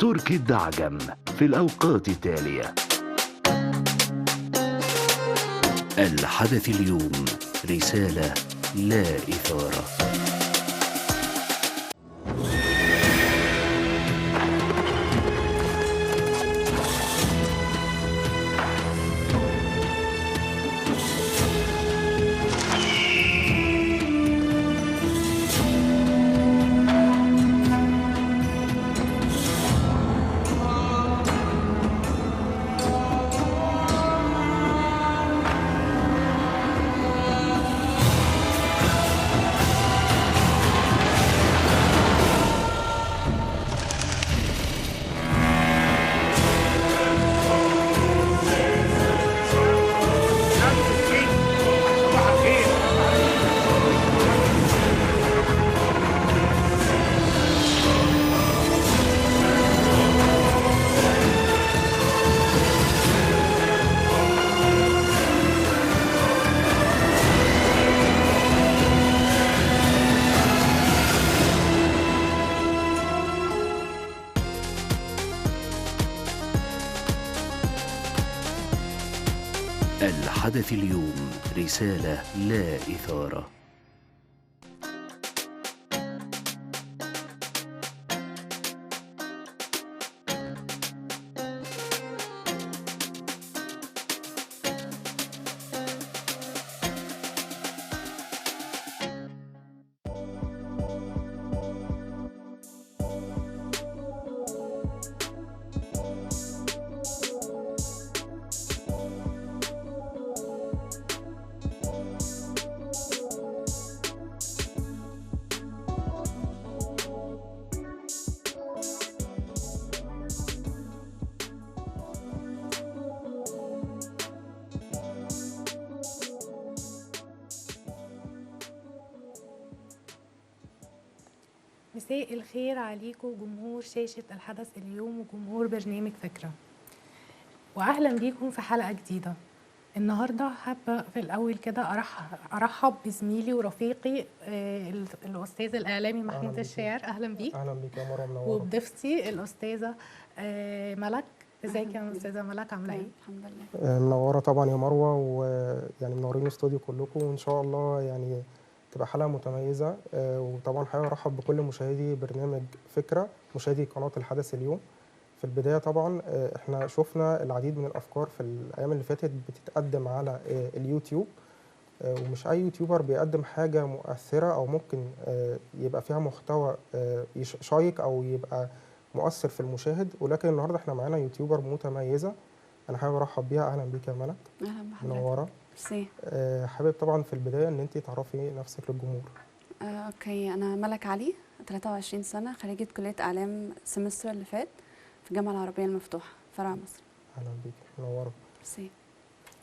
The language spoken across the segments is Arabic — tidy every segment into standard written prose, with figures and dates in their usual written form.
تركي الدعجم في الأوقات التالية. الحدث اليوم رسالة لا إثارة. الحدث اليوم رسالة لا إثارة. مساء الخير عليكم جمهور شاشة الحدث اليوم وجمهور برنامج فكرة، وأهلا بيكم في حلقة جديدة. النهاردة حابة في الأول كده أرحب بزميلي ورفيقي الأستاذ الإعلامي محمود الشاعر. أهلا بيك. أهلا بيك يا مروة، منورة. وبضيفتي الأستاذة ملك. ازيك يا أستاذة ملك، عاملة إيه؟ الحمد لله. منورة طبعا يا مروة، ويعني منورين الاستوديو كلكم، وإن شاء الله يعني تبقى حلقة متميزة. وطبعا حابب أرحب بكل مشاهدي برنامج فكرة، مشاهدي قناة الحدث اليوم. في البداية طبعا احنا شفنا العديد من الأفكار في الأيام اللي فاتت بتتقدم على اليوتيوب، ومش أي يوتيوبر بيقدم حاجة مؤثرة أو ممكن يبقى فيها محتوى شيق أو يبقى مؤثر في المشاهد، ولكن النهاردة احنا معانا يوتيوبر متميزة. أنا حابب أرحب بيها. أهلا بيك يا ملك. أهلا بحضرتك. منورة. ميرسي. حابب طبعا في البداية إن أنت تعرفي نفسك للجمهور. أوكي، أنا ملك علي، 23 سنة، خريجة كلية إعلام السمستر اللي فات في الجامعة العربية المفتوحة فرع مصر. أهلا بيك، منورة. ميرسي.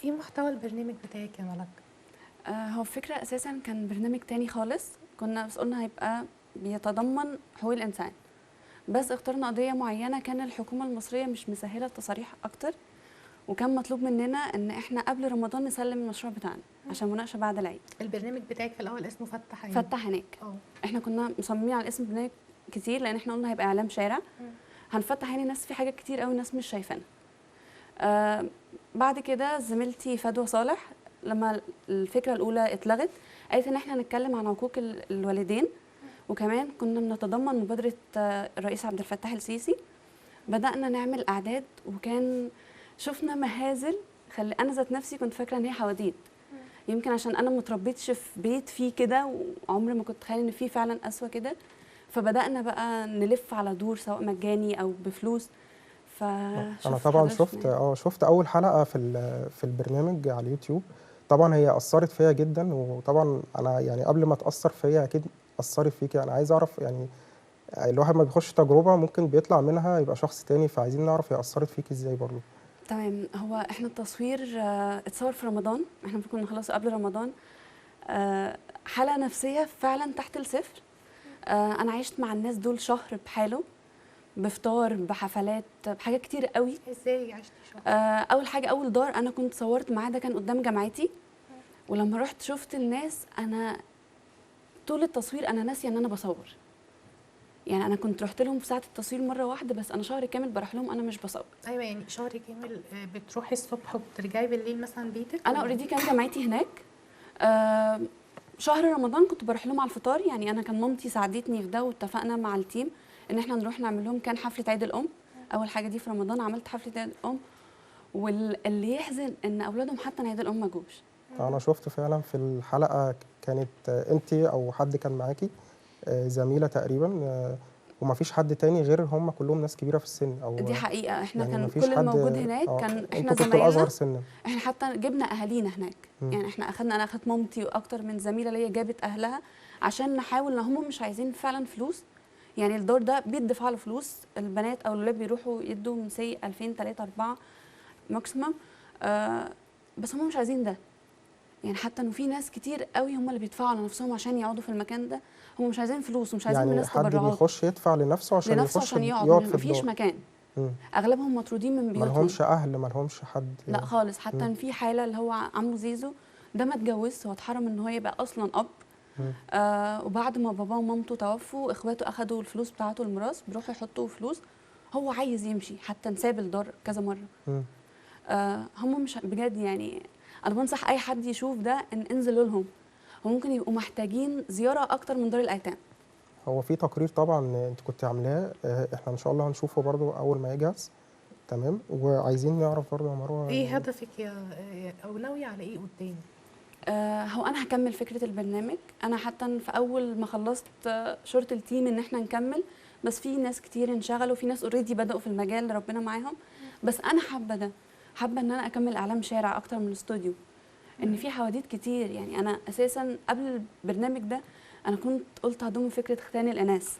إيه محتوى البرنامج بتاعك يا ملك؟ هو الفكرة أساسا كان برنامج تاني خالص، كنا بس قلنا هيبقى بيتضمن حقوق الإنسان، بس اخترنا قضية معينة كان الحكومة المصرية مش مسهلة التصاريح أكتر، وكان مطلوب مننا ان احنا قبل رمضان نسلم المشروع بتاعنا عشان مناقشه بعد العيد. البرنامج بتاعك في الاول اسمه فتح عينيك. فتح عينيك. احنا كنا مصممين على اسم برنامج كتير لان احنا قلنا هيبقى اعلام شارع. هنفتح عين الناس في حاجات كتير قوي الناس مش شايفانا. بعد كده زميلتي فدوى صالح لما الفكره الاولى اتلغت قالت ان احنا هنتكلم عن حقوق الوالدين، وكمان كنا بنتضمن مبادره الرئيس عبد الفتاح السيسي. بدانا نعمل اعداد وكان شفنا مهازل. انا ذات نفسي كنت فاكره ان هي حواديت، يمكن عشان انا ما اتربيتش في بيت فيه كده وعمري ما كنت اتخيل ان فيه فعلا قسوه كده. فبدانا بقى نلف على دور سواء مجاني او بفلوس. انا طبعا شفت اول حلقه في البرنامج على اليوتيوب. طبعا هي اثرت فيا جدا، وطبعا انا يعني قبل ما تاثر فيا اكيد اثرت فيكي. انا عايز اعرف يعني الواحد ما بيخش تجربه ممكن بيطلع منها يبقى شخص تاني، فعايزين نعرف هي اثرت فيكي ازاي برضه. تمام. هو احنا التصوير اتصور في رمضان، احنا كنا نخلصه قبل رمضان. حالة نفسية فعلا تحت الصفر. انا عشت مع الناس دول شهر بحاله، بفطار، بحفلات، بحاجات كتير قوي. ازاي عشتي شهر؟ اول حاجه اول دار انا كنت صورت معاه ده كان قدام جامعتي، ولما رحت شفت الناس انا طول التصوير انا ناسيه ان انا بصور. يعني انا كنت رحت لهم في ساعه التصوير مره واحده، بس انا شهر كامل بروح لهم انا مش بصور. ايوه يعني شهر كامل بتروحي الصبح وبترجعي بالليل مثلا بيتك؟ انا ولا؟ اوريدي كان جامعتي هناك. آه، شهر رمضان كنت بروح لهم على الفطار، يعني انا كان مامتي ساعدتني في ده، واتفقنا مع التيم ان احنا نروح نعمل لهم كان حفله عيد الام. اول حاجه دي في رمضان عملت حفله عيد الام، واللي يحزن ان اولادهم حتى عيد الام ما جوش. انا شفت فعلا في الحلقه كانت انت او حد كان معاكي، زميله تقريبا، وما فيش حد تاني غير هم كلهم ناس كبيره في السن، او دي حقيقه، احنا يعني كان ما فيش كل حد. الموجود هناك كان احنا انتوا كنتوا زمايلنا. الاصغر سنا. احنا حتى جبنا اهالينا هناك. يعني احنا انا اخدت مامتي واكتر من زميله ليا جابت اهلها عشان نحاول، ان هم مش عايزين فعلا فلوس. يعني الدور ده بيدفع له فلوس، البنات او الولاد بيروحوا يدوا من سي 2000 3 4 ماكسيمم. بس هم مش عايزين ده. يعني حتى انه في ناس كتير قوي هم اللي بيدفعوا على نفسهم عشان يقعدوا في المكان ده. هم مش عايزين فلوس ومش عايزين من يعني الناس حد تبرعات، بيخش يدفع لنفسه عشان لنفسه يخش عشان يقعد، يقعد في مفيش الدار. مكان. مم. اغلبهم مطرودين من بيوتهم. ملهمش اهل، ملهمش حد لا يعني. خالص. حتى مم. ان في حاله اللي هو عمو زيزو ده ما اتجوزش، هو اتحرم ان هو يبقى اصلا اب. مم. وبعد ما باباه ومامته توفوا، اخواته اخدوا الفلوس بتاعته الميراث، بيروحوا يحطوا فلوس. هو عايز يمشي، حتى نساب الدار كذا مره. مم. هم مش بجد يعني. انا بنصح اي حد يشوف ده ان انزلوا لهم. هم ممكن يبقوا محتاجين زياره اكتر من دار الايتام. هو في تقرير طبعا انت كنت عاملاه، احنا ان شاء الله هنشوفه برضو اول ما يجهز. تمام. وعايزين نعرف برضو يا مروه ايه هدفك او ناويه على ايه قدام؟ هو انا هكمل فكره البرنامج. انا حتى في اول ما خلصت شورت التيم ان احنا نكمل، بس في ناس كتير انشغلوا، في ناس اوريدي بداوا في المجال ربنا معاهم. بس انا حابه ده، حابه ان انا اكمل اعلام شارع اكتر من الاستوديو. ان في حواديت كتير. يعني انا اساسا قبل البرنامج ده انا كنت قلت هضم فكره ختان الاناث،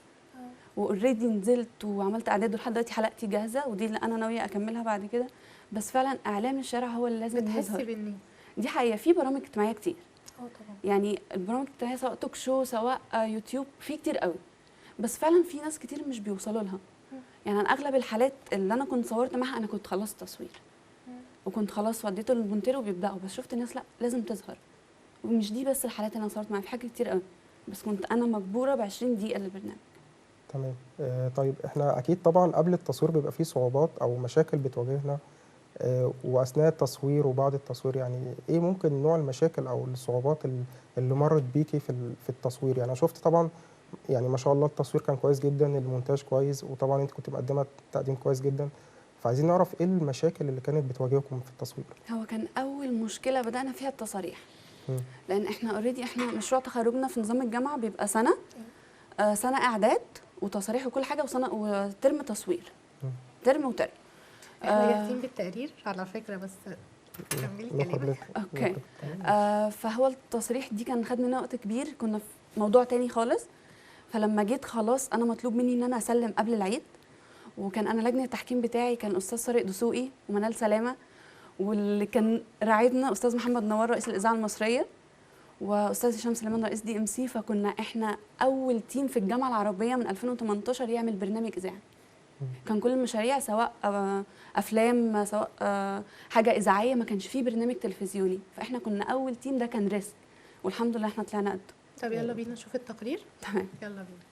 واوريدي نزلت وعملت اعداد، ولحد دلوقتي حلقتي جاهزه، ودي اللي انا ناويه اكملها بعد كده. بس فعلا اعلام الشارع هو اللي لازم بتحسي يظهر. باني دي حقيقه، في برامج اجتماعيه كتير. طبعا. يعني البرامج الاجتماعيه سواء توك شو سواء يوتيوب، في كتير قوي. بس فعلا في ناس كتير مش بيوصلوا لها. يعني انا اغلب الحالات اللي انا كنت صورت معاها انا كنت خلصت تصوير وكنت خلاص وديته للمونتير وبيبداوا، بس شفت الناس لا لازم تظهر. ومش دي بس الحالات اللي انا صورت معاها، في حاجات كتير قوي. بس كنت انا مجبوره ب 20 دقيقه للبرنامج. تمام. طيب احنا اكيد طبعا قبل التصوير بيبقى فيه صعوبات او مشاكل بتواجهنا، واثناء التصوير وبعد التصوير، يعني ايه ممكن نوع المشاكل او الصعوبات اللي مرت بيكي في التصوير؟ يعني انا شفت طبعا، يعني ما شاء الله التصوير كان كويس جدا، المونتاج كويس، وطبعا انت كنت مقدمه تقديم كويس جدا. فعايزين نعرف ايه المشاكل اللي كانت بتواجهكم في التصوير. هو كان اول مشكله بدانا فيها التصاريح. مم. لان احنا اوريدي احنا مشروع تخرجنا في نظام الجامعه بيبقى سنه، سنه اعداد وتصاريح وكل حاجه، وسنه وترم تصوير. ترم وترم. احنا جاهزين بالتقرير على فكره، بس كملي كلامك. اوكي. فهو التصريح دي كان خد مننا وقت كبير، كنا في موضوع تاني خالص. فلما جيت خلاص انا مطلوب مني ان انا اسلم قبل العيد، وكان انا لجنه التحكيم بتاعي كان استاذ طارق دسوقي ومنال سلامه، واللي كان راعدنا استاذ محمد نوار رئيس الاذاعه المصريه، واستاذ هشام سليمان رئيس دي ام سي. فكنا احنا اول تيم في الجامعه العربيه من 2018 يعمل برنامج اذاعي. كان كل المشاريع سواء افلام سواء حاجه اذاعيه، ما كانش فيه برنامج تلفزيوني. فاحنا كنا اول تيم، ده كان ريسك، والحمد لله احنا طلعنا قده. طب يلا بينا نشوف التقرير. تمام. يلا بينا.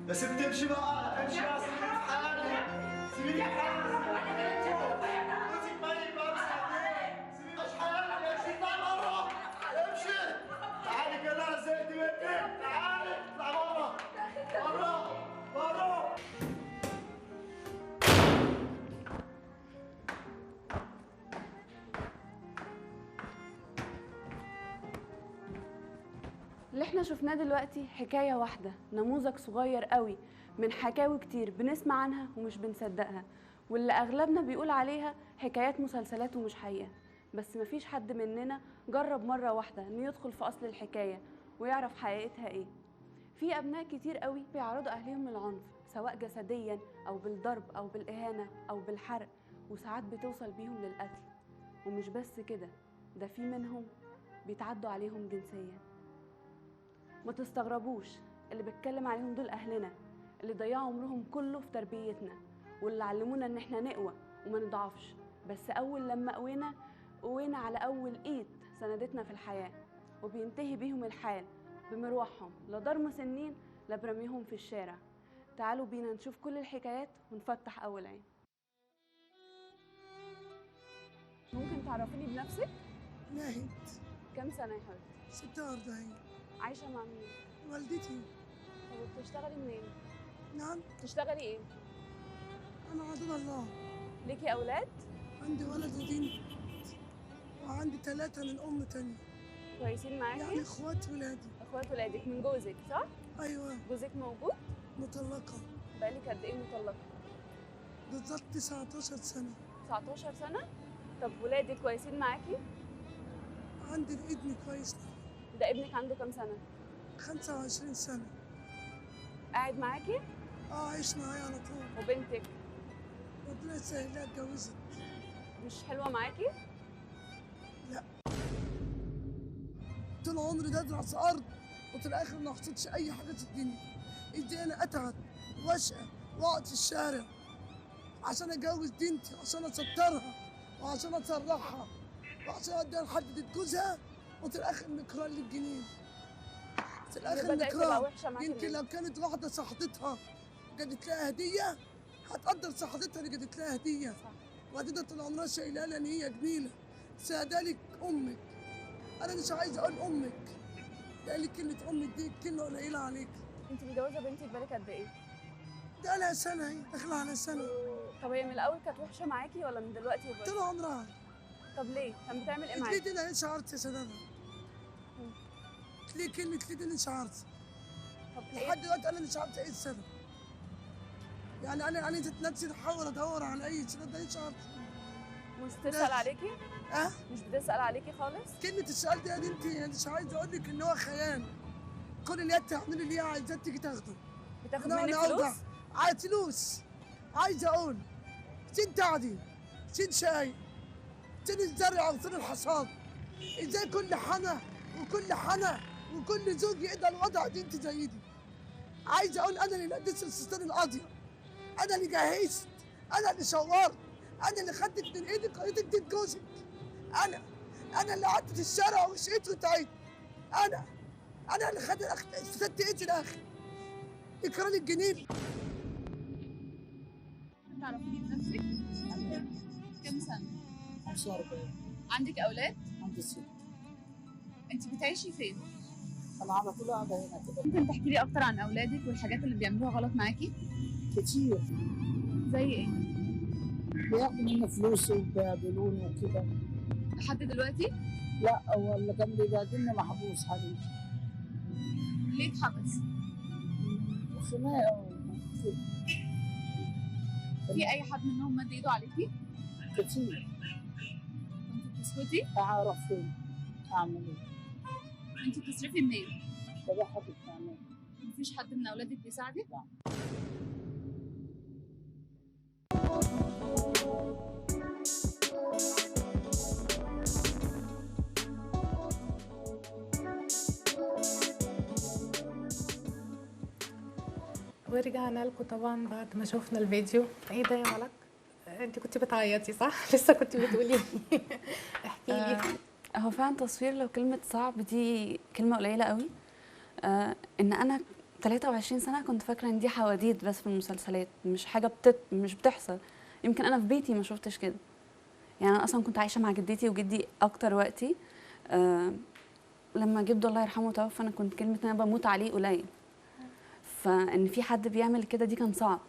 بس بتمشي بقى، امشي بقى، سيبيني في حالي، سيبيني في حالي. جوزك ميت بقى، مش حالي، سيبيني في حالي، امشي اطلعي بره، امشي. تعالي كده، انا زهقت منك، تعالي اطلعي بره، بره، بره. اللي احنا شفناه دلوقتي حكاية واحدة، نموذج صغير قوي من حكاوي كتير بنسمع عنها ومش بنصدقها، واللي أغلبنا بيقول عليها حكايات مسلسلات ومش حقيقة. بس مفيش حد مننا جرب مرة واحدة إنه يدخل في أصل الحكاية ويعرف حقيقتها إيه. في أبناء كتير قوي بيعرضوا أهليهم للعنف، سواء جسديا أو بالضرب أو بالإهانة أو بالحرق، وساعات بتوصل بيهم للقتل. ومش بس كده، ده في منهم بيتعدوا عليهم جنسيا. ما تستغربوش، اللي بتكلم عليهم دول أهلنا اللي ضيعوا عمرهم كله في تربيتنا، واللي علمونا إن احنا نقوى وما نضعفش، بس أول لما قوينا على أول إيد سندتنا في الحياة، وبينتهي بيهم الحال بمروحهم، لا دار مسنين لا برميهم في الشارع. تعالوا بينا نشوف كل الحكايات ونفتح أول عين. ممكن تعرفيني بنفسك؟ ناهد. كم سنة يا حبيبتي؟ 46. عايشة مع مين؟ والدتي. طب بتشتغلي منين؟ نعم. بتشتغلي ايه؟ أنا عبد الله. ليكي أولاد؟ عندي ولد وبنت، وعندي 3 من أم تانية. كويسين معاكي؟ يعني إخوات ولادي. اخوات ولادك من جوزك صح؟ أيوة. جوزك موجود؟ مطلقة. بقالك قد ايه مطلقة؟ بالظبط 19 سنة. 19 سنة؟ طب ولادك كويسين معاكي؟ عندي ابني كويس. ده ابنك عنده كام سنة؟ 25 سنة. قاعد معاكي؟ عايش معايا على طول. وبنتك؟ ربنا يسهلها، اتجوزت. مش حلوة معاكي؟ لا. طول عمري بدرس أرض، وفي الآخر ما حصلش أي حاجة في الدنيا. إزاي أنا أتعب وأشقى وأقعد في الشارع عشان أجوز بنتي، عشان أسترها وعشان أسرحها وعشان أديها لحد جوزها، وفي الآخر نكران للجنين. في الآخر نكران. يمكن لو كانت واحدة صاحبتها جابت لها هدية هتقدر صاحبتها اللي جابت لها هدية، وهتقدر طول عمرها شايلها لها إن هي جميلة. سادالك أمك. أنا مش عايز أقول أمك، لأن كلمة أمك دي كلمة قليلة عليك. انت متجوزة بنتك بقالك قد ايه؟ ده لها سنة، هي داخلة على سنة. طب هي من الأول كانت وحشة معاكي ولا من دلوقتي وبس؟ طول عمرها. طب ليه؟ كان بتعمل ايه معاكي؟ ليه أنا شعرت يا سلامة؟ ليه كلمة ليه أنا شعرت؟ طب لحد دلوقتي أنا مش عارفة إيه السبب. يعني أنا ذات نفسي بحاول أدور على أي سبب، ده شعرت. مش بتسأل عليكي؟ مش بتسأل عليكي خالص؟ كلمة السؤال دي يا بنتي أنا مش عايز أقول لك إن هو خيال. كل اللي هي بتعمله اللي هي عايزاه تيجي تاخده. بتاخد منك فلوس؟ عايز فلوس. عايز أقول سين تعدي، سين شاي، سين الزرع وسين الحصاد. إزاي كل حنا وكل زوج يقدر وضع بنت زي دي؟ عايز أقول أنا اللي لبست الفستان الأبيض، أنا اللي جهزت، أنا اللي شورت، أنا اللي خدت من إيدك وإيدك دي جوزك. أنا اللي قعدت في الشارع وشقيت وتعيت. أنا اللي خدت إيدي الآخر. إكرام الجنين. تعرفيني بنفسك؟ كم سنة؟ 45. عندك أولاد؟ عندي 6. أنت بتعيشي فين؟ أنا على طول قاعدة هنا كده. ممكن تحكي لي أكتر عن أولادك والحاجات اللي بيعملوها غلط معاكي؟ كتير. زي إيه؟ بياخدوا مني فلوس وبيقابلوني وكده. لحد دلوقتي؟ لا، هو اللي كان بيبهدلني محبوس حاليا. ليه اتحبس؟ خناقة وكده. في أي حد منهم مد إيده عليكي؟ كتير. كنت بتسكتي؟ أعرف فين أعمل إيه. أنت بتصرفي منين؟ بروح حد بتعمل. مفيش حد من أولادك بيساعدك؟ لا. ورجعنا لكم طبعا بعد ما شفنا الفيديو. ايه ده يا ملك؟ انت كنت بتعيطي صح؟ لسه كنت بتقولي. احكي لي. هو فعلا تصوير لو كلمة صعب دي كلمة قليلة قوي. ان انا 23 سنه كنت فاكره ان دي حواديت بس في المسلسلات، مش حاجه مش بتحصل. يمكن انا في بيتي ما شفتش كده. يعني انا اصلا كنت عايشه مع جدتي وجدي اكتر وقتي. لما جده الله يرحمه توفى، انا كنت كلمه انا بموت عليه قليل، فان في حد بيعمل كده دي كان صعب.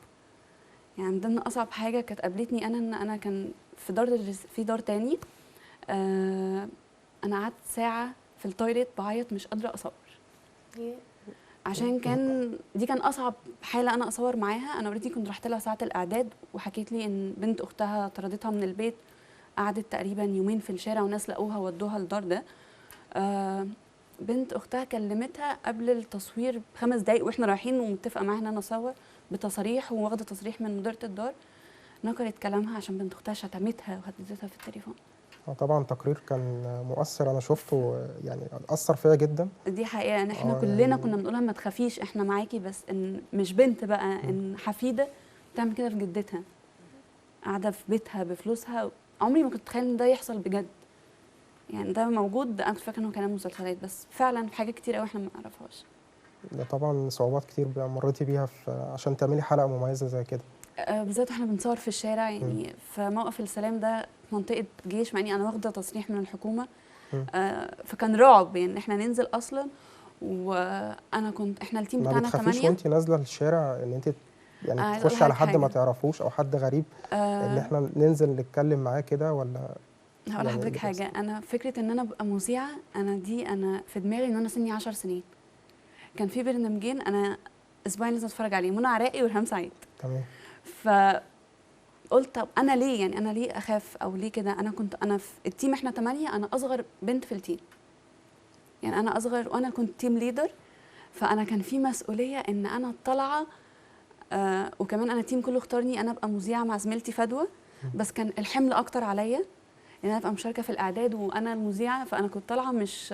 يعني من ضمن اصعب حاجه كانت قابلتني انا ان انا كان في دار تاني. انا قعدت ساعه في التويليت بعيط مش قادره اصور، عشان دي كان اصعب حاله انا اصور معاها. انا اوريدي كنت رحت لها ساعه الاعداد وحكيت لي ان بنت اختها طردتها من البيت، قعدت تقريبا يومين في الشارع وناس لقوها ودوها الدار ده. بنت اختها كلمتها قبل التصوير ب5 دقايق واحنا رايحين، ومتفقه معاها ان انا اصور بتصاريح، وواخده تصريح من مديره الدار. نكرت كلامها عشان بنت اختها شتمتها وهددتها في التليفون. طبعا تقرير كان مؤثر، انا شفته يعني اثر فيا جدا. دي حقيقه ان احنا كلنا يعني كنا بنقولها ما تخافيش احنا معاكي، بس ان مش بنت بقى، ان حفيده تعمل كده في جدتها قاعده في بيتها بفلوسها. عمري ما كنت اتخيل ان ده يحصل بجد. يعني ده موجود، انا كنت فاكره انه كلام مسلسلات، بس فعلا في حاجات كتير قوي احنا ما نعرفهاش. ده طبعا صعوبات كتير مريتي بيها عشان تعملي حلقه مميزه زي كده. بالذات احنا بنصور في الشارع، يعني في موقف السلام ده منطقه جيش، مع اني انا واخده تصريح من الحكومه. فكان رعب يعني احنا ننزل اصلا. وانا احنا التيم بتاعنا 8. ما بتخافيش وانت نازله الشارع ان انت يعني تخشي على حد ما تعرفوش او حد غريب، ان احنا ننزل نتكلم معاه كده؟ ولا هقول لحضرتك حاجه، انا فكره ان انا ابقى مذيعه، انا في دماغي ان انا سني 10 سنين. كان في برنامجين انا اسبوعين لازم اتفرج عليه، منى عراقي ورهام سعيد. تمام. فقلت طب انا ليه، يعني انا ليه اخاف او ليه كده؟ انا في التيم احنا 8، انا اصغر بنت في التيم. يعني انا اصغر، وانا كنت تيم ليدر، فانا كان في مسؤوليه ان انا طالعه. وكمان انا التيم كله اختارني انا ابقى مذيعه مع زميلتي فدوى، بس كان الحمل اكتر عليا ان انا ابقى مشاركه في الاعداد وانا المذيعه. فانا كنت طالعه مش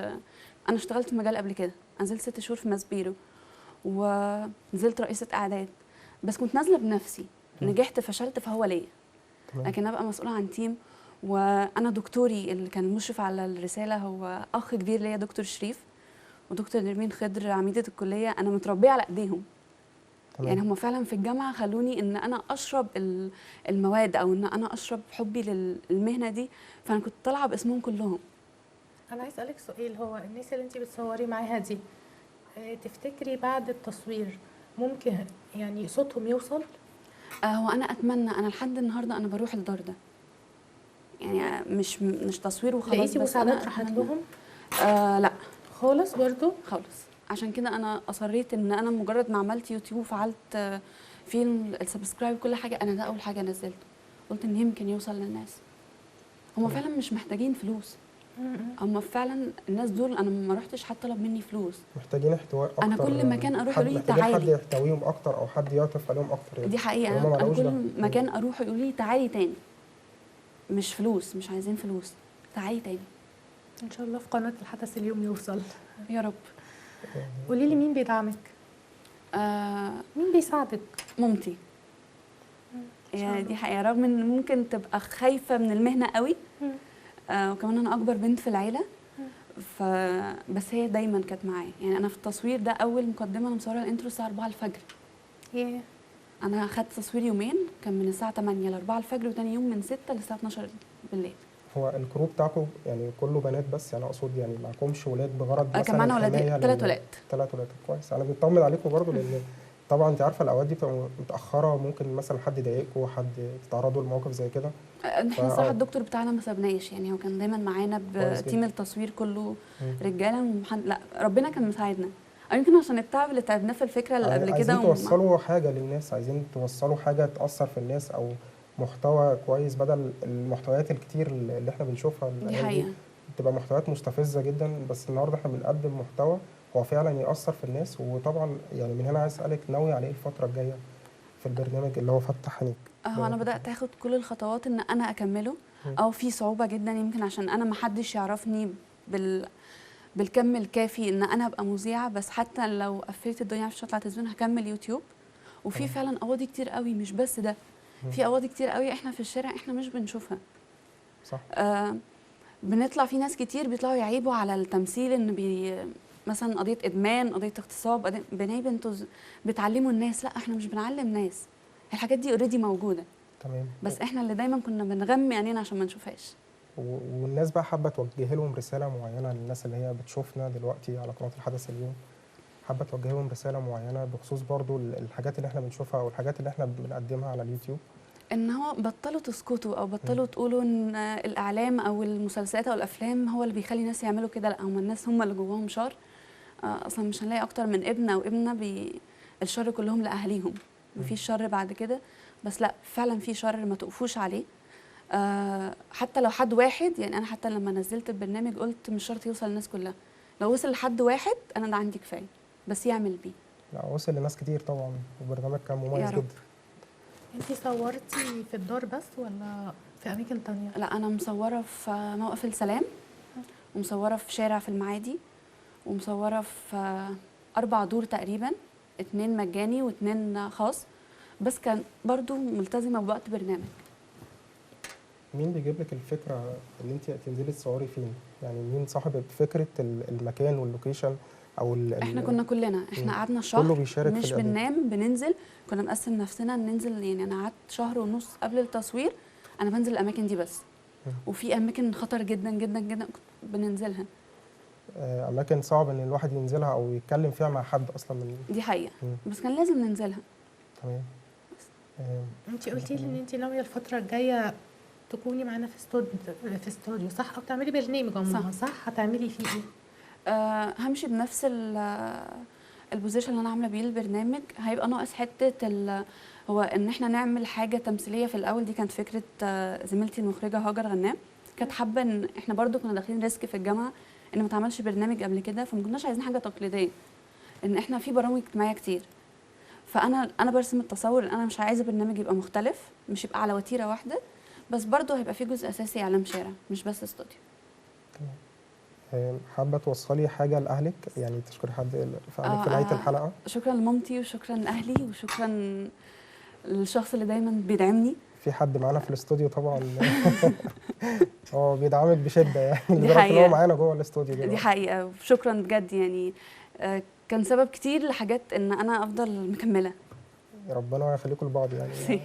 انا اشتغلت في مجال قبل كده، نزلت 6 شهور في ماسبيرو ونزلت رئيسه اعداد، بس كنت نازله بنفسي. نجحت فشلت فهو ليا، لكن ابقى مسؤوله عن تيم. وانا دكتوري اللي كان مشرف على الرساله هو اخ كبير ليا، دكتور شريف ودكتور نرمين خضر عميده الكليه، انا متربيه على ايديهم. يعني هم فعلا في الجامعه خلوني ان انا اشرب المواد، او ان انا اشرب حبي للمهنه دي، فانا كنت طالعه باسمهم كلهم. انا عايز اسالك سؤال، هو الناس اللي انت بتصوري معاها دي تفتكري بعد التصوير ممكن يعني صوتهم يوصل؟ هو انا اتمنى، انا لحد النهارده انا بروح الدار ده، يعني مش تصوير وخلاص. لقيتي مساعدات راحت لهم؟ لا خالص، برضو خالص. عشان كده انا اصريت ان انا مجرد ما عملت يوتيوب وفعلت فيه السبسكرايب كل حاجه، انا ده اول حاجه نزلته، قلت ان يمكن يوصل للناس. هم فعلا مش محتاجين فلوس، هم فعلا الناس دول انا ما رحتش حد طلب مني فلوس، محتاجين احتواء اكتر. انا كل مكان اروح يقولوا لي تعالي، تعالي، حد يحتويهم اكتر او حد يعطف عليهم اكتر. يعني دي حقيقه. انا كل مكان اروح يقولوا لي تعالي تاني، مش فلوس، مش عايزين فلوس، تعالي تاني. ان شاء الله في قناه الحدث اليوم يوصل يا رب. قولي لي مين بيدعمك؟ مين بيساعدك؟ مامتي. يعني دي حقيقه، رغم ان ممكن تبقى خايفه من المهنه قوي، وكمان انا اكبر بنت في العيله، بس هي دايما كانت معايا. يعني انا في التصوير ده اول مقدمه انا مصوره الانترو الساعه 4 الفجر. انا اخدت تصوير يومين، كان من الساعه 8 ل 4 الفجر، وتاني يوم من 6 للساعه 12 بالليل. هو الكروب بتاعكم يعني كله بنات بس؟ يعني اقصد يعني معكمش ولاد بغرض مثلا؟ كمان ولاد، 3 ولاد. 3 ولاد، كويس. انا بنطمن عليكم برضو، لان طبعا انت عارفه الاوقات دي بتبقى متاخره، ممكن مثلا حد يضايقكم، حد تتعرضوا لمواقف زي كده. احنا الصراحه الدكتور بتاعنا ما سابناش، يعني هو كان دايما معانا بتيم التصوير كله رجاله لا ربنا كان مساعدنا، او يمكن عشان التعب اللي تعبناه في الفكره اللي قبل كده. عايزين توصلوا حاجه للناس، عايزين توصلوا حاجه تاثر في الناس، او محتوى كويس بدل المحتويات الكتير اللي احنا بنشوفها. دي حقيقه بتبقى محتويات مستفزه جدا، بس النهارده احنا بنقدم محتوى هو فعلا ياثر في الناس. وطبعا يعني من هنا عايز اسالك، ناوي على ايه الفتره الجايه في البرنامج اللي هو فتح عينيك؟ انا بدات اخد كل الخطوات ان انا اكمله، او في صعوبه جدا يمكن عشان انا ما حدش يعرفني بالكم الكافي ان انا ابقى مذيعه، بس حتى لو قفلت الدنيا مش هطلع تلفزيون هكمل يوتيوب. وفي فعلا قواضي كتير قوي، مش بس ده، في قواضي كتير قوي احنا في الشارع احنا مش بنشوفها. صح. بنطلع في ناس كتير بيطلعوا يعيبوا على التمثيل، ان مثلا قضيه ادمان، قضيه اغتصاب، بنايب انتوا بتعلموا الناس. لا، احنا مش بنعلم ناس، الحاجات دي اوريدي موجوده، تمام. بس احنا اللي دايما كنا بنغمي عينينا عشان ما نشوفهاش. والناس بقى حابه توجه لهم رساله معينه للناس اللي هي بتشوفنا دلوقتي على قناه الحدث اليوم، حابه توجه لهم رساله معينه بخصوص برضو الحاجات اللي احنا بنشوفها او الحاجات اللي احنا بنقدمها على اليوتيوب؟ ان هو بطلوا تسكتوا او بطلوا تقولوا ان الاعلام او المسلسلات او الافلام هو اللي بيخلي الناس يعملوا كده. لا، هم الناس هم اللي جواهم شر. اصلا مش هنلاقي اكتر من ابن او ابنه الشر كلهم لاهاليهم، مفيش شر بعد كده. بس لا، فعلا في شر ما تقفوش عليه. حتى لو حد واحد، يعني انا حتى لما نزلت البرنامج قلت مش شرط يوصل للناس كلها، لو وصل لحد واحد انا ده عندي كفايه، بس يعمل بيه. لا، وصل لناس كتير طبعا، والبرنامج كان مميز يا رب. جدا. انتي صورتي في الدار بس ولا في اماكن تانية؟ لا، انا مصوره في موقف السلام، ومصوره في شارع في المعادي، ومصوره في 4 دور تقريبا، 2 مجاني و2 خاص، بس كان برضو ملتزمه بوقت برنامج. مين بيجيب لك الفكره ان انت تنزلي تصوري فين؟ يعني مين صاحب فكره المكان واللوكيشن او احنا كنا كلنا، احنا قعدنا شهر كله بيشارك مش في الإعداد. بننام، بننزل، كنا مقسم نفسنا ننزل. يعني انا قعدت شهر ونص قبل التصوير انا بنزل الاماكن دي بس، وفي اماكن خطر جدا جدا جدا بننزلها. اماكن صعب ان الواحد ينزلها او يتكلم فيها مع حد اصلا من دي حقيقه، بس كان لازم ننزلها. تمام. انتي قلتي لي ان انتي ناويه الفتره الجايه تكوني معانا في استوديو صح، او تعملي برنامج عموما صح؟ هتعملي فيه ايه؟ همشي بنفس البوزيشن اللي انا عامله بيه البرنامج. هيبقى ناقص حته هو ان احنا نعمل حاجه تمثيليه. في الاول دي كانت فكره زميلتي المخرجه هاجر غنام، كانت حابه ان احنا برضو كنا داخلين ريسك في الجامعه ان ما تعملش برنامج قبل كده، فما كناش عايزين حاجه تقليديه، ان احنا في برامج اجتماعيه كتير. فانا برسم التصور ان انا مش عايزه برنامج يبقى مختلف، مش يبقى على وتيره واحده، بس برضو هيبقى فيه جزء اساسي اعلام شارع، مش بس استوديو. حابه توصلي حاجه لاهلك، يعني تشكري حد في نهايه الحلقه؟ شكرا لمامتي، وشكرا لاهلي، وشكرا للشخص اللي دايما بيدعمني. في حد معانا في الاستوديو طبعا هو بيدعمك بشده، يعني دي لدرجه ان حقيقة. هو معانا جوه الاستوديو دي حقيقه، شكرا بجد. يعني كان سبب كتير لحاجات ان انا افضل مكمله. ربنا يخليكم لبعض يعني.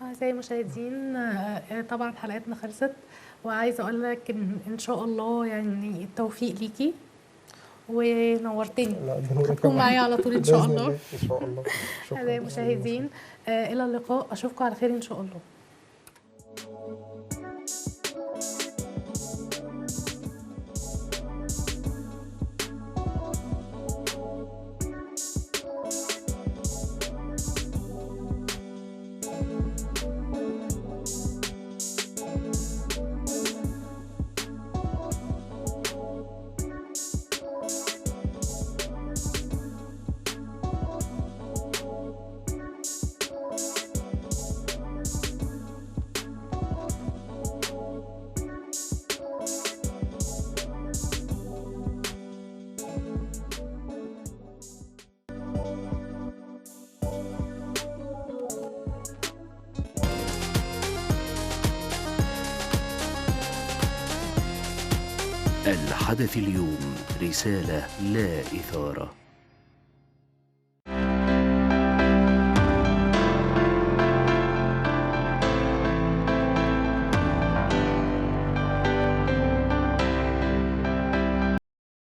أعزائي المشاهدين، طبعا حلقتنا خلصت، وعايزه اقول لك ان شاء الله يعني التوفيق ليكي ونورتني. هتكون معايا على طول ان شاء الله. ان شاء الله. شكرا. أعزائي المشاهدين، الى اللقاء، اشوفكم على خير ان شاء الله. الحدث اليوم، رسالة لا إثارة.